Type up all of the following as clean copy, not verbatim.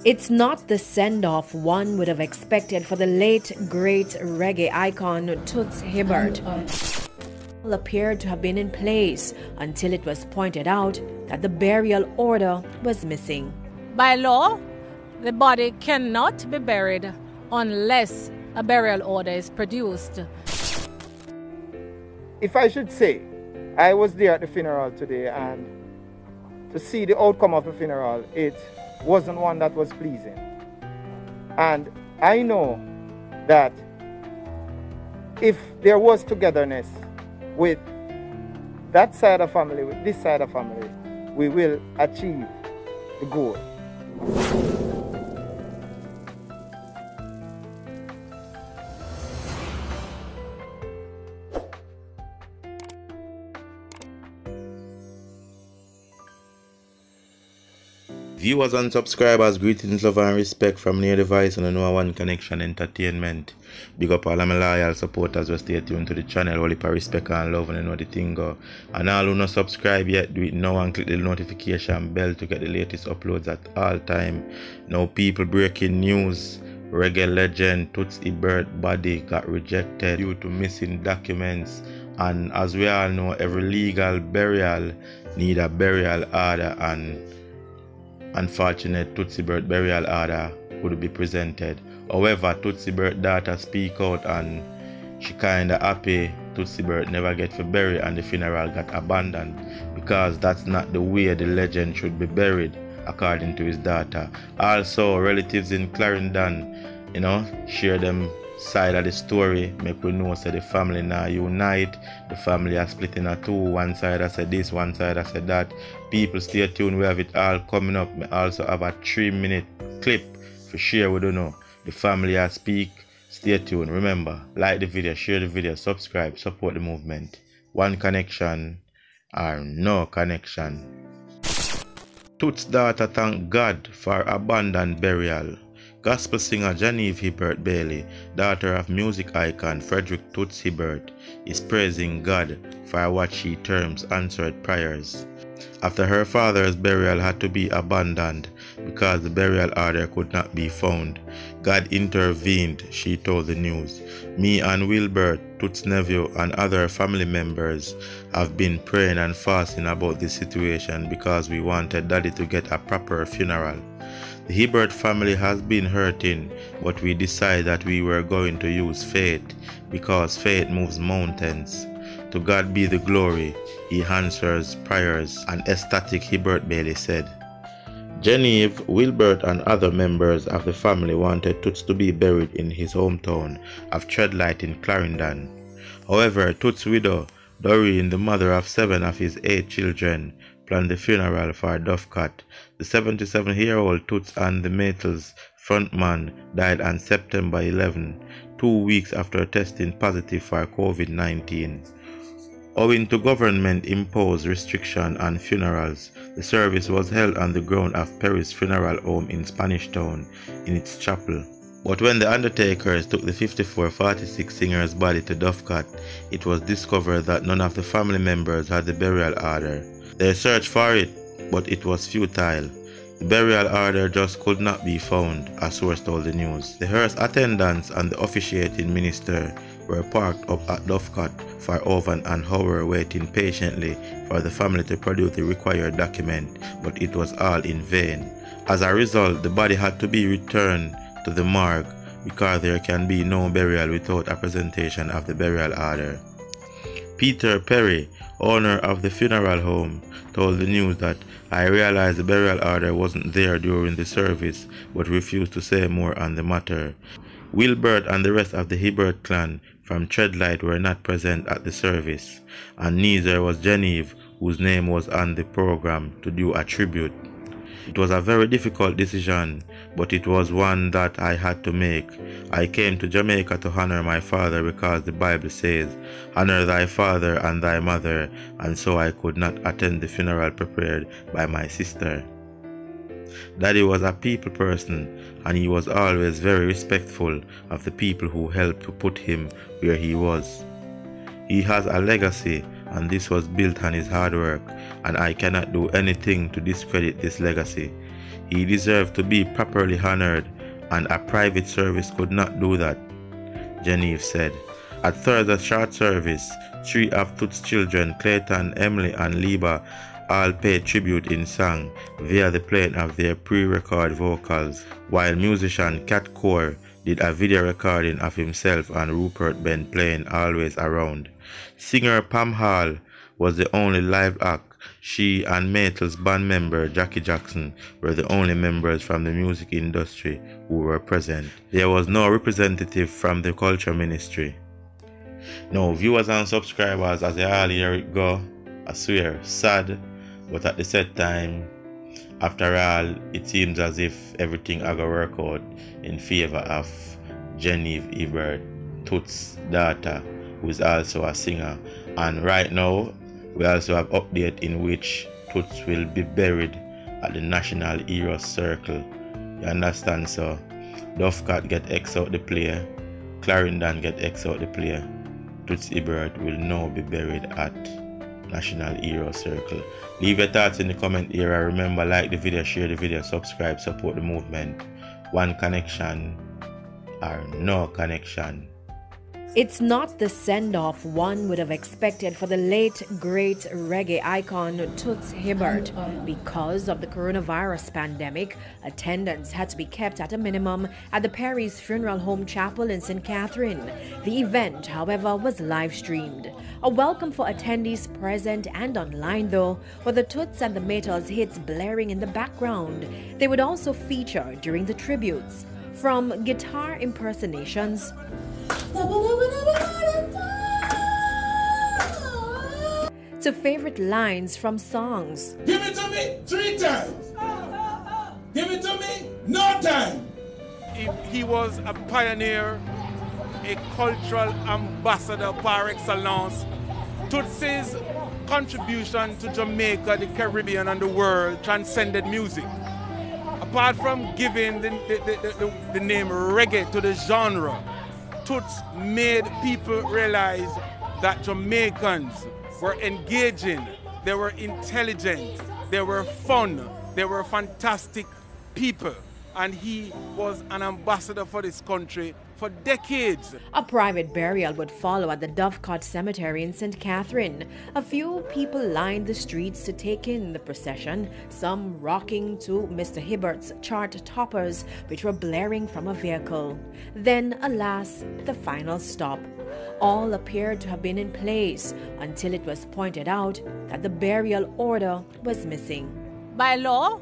It's not the send-off one would have expected for the late, great reggae icon Toots Hibbert. All appeared to have been in place until it was pointed out that the burial order was missing. By law, the body cannot be buried unless a burial order is produced. If I should say, I was there at the funeral today, and to see the outcome of the funeral, it wasn't one that was pleasing. And I know that if there was togetherness with that side of family, with this side of family, we will achieve the goal. Viewers and subscribers, greetings, love and respect from near device and ND0N3D Connection Entertainment. Big up all of my loyal supporters who stay tuned to the channel. All for respect and love, and you know the thing go. And all who not subscribe yet, do it now and click the notification bell to get the latest uploads at all time. Now people, breaking news. Reggae legend Toots Hibbert body got rejected due to missing documents. And as we all know, every legal burial need a burial order, and unfortunate Toots Hibbert burial order would be presented. However, Toots Hibbert daughter speak out and she kinda happy Toots Hibbert never get for bury and the funeral got abandoned, because that's not the way the legend should be buried according to his daughter. Also, relatives in Clarendon, share them side of the story, make we know say the family now unite. The family are split in two. One side I said this, one side I said that. People stay tuned, we have it all coming up. We also have a 3-minute clip for share with you know. The family I speak. Stay tuned. Remember, like the video, share the video, subscribe, support the movement. One connection or no connection. Toots' daughter thank God for abandoned burial. Gospel singer Genevieve Hibbert Bailey, daughter of music icon Frederick Toots Hibbert, is praising God for what she terms answered prayers. After her father's burial had to be abandoned because the burial order could not be found, God intervened, she told the news. Me and Wilbert, Toots' nephew, and other family members have been praying and fasting about this situation because we wanted Daddy to get a proper funeral. The Hibbert family has been hurting, but we decided that we were going to use faith, because faith moves mountains. To God be the glory, He answers prayers, and ecstatic Hibbert Bailey said. Genevieve, Wilbert, and other members of the family wanted Toots to be buried in his hometown of Treadlight in Clarendon. However, Toots' widow, Doreen, the mother of 7 of his 8 children, planned the funeral for Dovecot. The 77-year-old Toots and the Maytals frontman died on September 11, 2 weeks after testing positive for COVID-19. Owing to government-imposed restriction on funerals, the service was held on the ground of Perry's Funeral Home in Spanish Town in its chapel. But when the undertakers took the 54-46 singer's body to Dovecot, it was discovered that none of the family members had the burial order. They searched for it, but it was futile. The burial order just could not be found, a source told the news. The hearse attendants and the officiating minister were parked up at Dovecot for over an hour, waiting patiently for the family to produce the required document, but it was all in vain. As a result, the body had to be returned to the morgue because there can be no burial without a presentation of the burial order. Peter Perry, owner of the funeral home, told the news that I realized the burial order wasn't there during the service, but refused to say more on the matter. Wilbert and the rest of the Hibbert clan from Treadlight were not present at the service, and neither was Genevieve, whose name was on the program, to do a tribute. It was a very difficult decision, but it was one that I had to make. I came to Jamaica to honor my father because the Bible says, honor thy father and thy mother, and so I could not attend the funeral prepared by my sister. Daddy was a people person, and he was always very respectful of the people who helped to put him where he was. He has a legacy, and this was built on his hard work, and I cannot do anything to discredit this legacy. He deserved to be properly honored, and a private service could not do that, Genevieve said. At Thursday's short service, 3 of Toots' children, Clayton, Emily, and Liba, all paid tribute in song via the playing of their pre-recorded vocals, while musician Cat Core did a video recording of himself and Rupert Ben playing Always Around. Singer Pam Hall was the only live act. She and Maytle's band member Jackie Jackson were the only members from the music industry who were present. There was no representative from the culture ministry. Now, viewers and subscribers, as they all hear it go, I swear, sad, but at the same time, after all, it seems as if everything are gonna work out in favor of Genevieve Hibbert, Toots' daughter, who is also a singer. And right now, we also have update in which Toots will be buried at the National Heroes Circle. You understand? So, Duffcat get X out the player, Clarendon get X out the player. Toots Hibbert will now be buried at National Hero Circle. Leave your thoughts in the comment area. Remember, like the video, share the video, subscribe, support the movement. One connection or no connection. It's not the send-off one would have expected for the late, great reggae icon Toots Hibbert. Because of the coronavirus pandemic, attendance had to be kept at a minimum at the Perry's Funeral Home Chapel in St. Catherine. The event, however, was live-streamed. A welcome for attendees present and online, though, with the Toots and the Maytals hits blaring in the background. They would also feature during the tributes. From guitar impersonations to favorite lines from songs. Give it to me 3 times. Give it to me no time. He was a pioneer, a cultural ambassador par excellence. Toots' contribution to Jamaica, the Caribbean, and the world transcended music. Apart from giving the name reggae to the genre, Toots made people realize that Jamaicans were engaging, they were intelligent, they were fun, they were fantastic people. And he was an ambassador for this country for decades. A private burial would follow at the Dovecot Cemetery in St. Catherine. A few people lined the streets to take in the procession, some rocking to Mr. Hibbert's chart toppers, which were blaring from a vehicle. Then, alas, the final stop. All appeared to have been in place until it was pointed out that the burial order was missing. By law,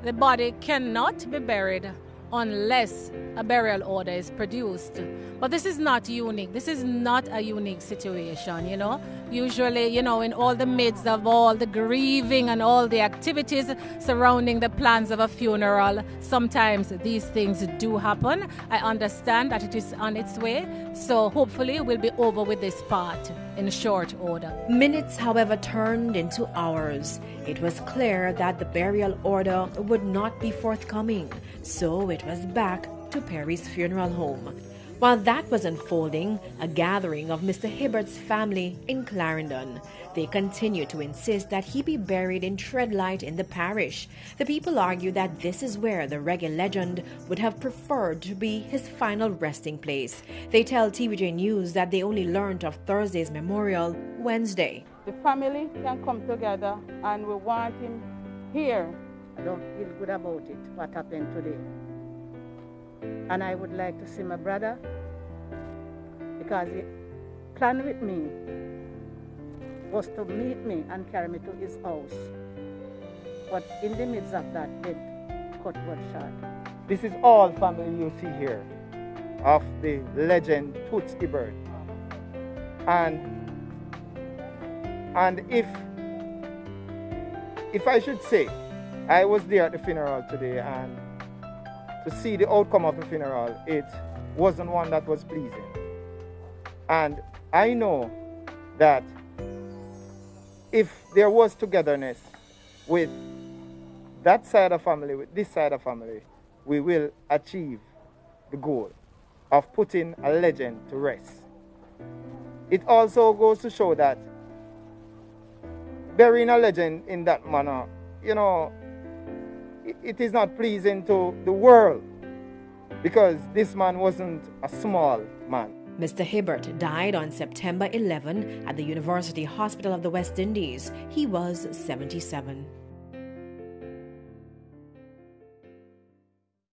the body cannot be buried unless a burial order is produced. But this is not unique. This is not a unique situation, you know. Usually, you know, in all the midst of all the grieving and all the activities surrounding the plans of a funeral, sometimes these things do happen. I understand that it is on its way, so hopefully we'll be over with this part in short order. Minutes, however, turned into hours. It was clear that the burial order would not be forthcoming, so it was back to Perry's Funeral Home. While that was unfolding, a gathering of Mr. Hibbert's family in Clarendon. They continued to insist that he be buried in Treadlight in the parish. The people argue that this is where the reggae legend would have preferred to be his final resting place. They tell TVJ News that they only learned of Thursday's memorial Wednesday. The family can come together and we want him here. I don't feel good about it, what happened today. And I would like to see my brother because he planned with me was to meet me and carry me to his house. But in the midst of that, they cut what short. This is all family you see here of the legend Toots Hibbert. And if I should say, I was there at the funeral today, and to see the outcome of the funeral, it wasn't one that was pleasing. And I know that if there was togetherness with that side of family, with this side of family, we will achieve the goal of putting a legend to rest. It also goes to show that burying a legend in that manner, you know, it is not pleasing to the world, because this man wasn't a small man. Mr. Hibbert died on September 11 at the University Hospital of the West Indies. He was 77.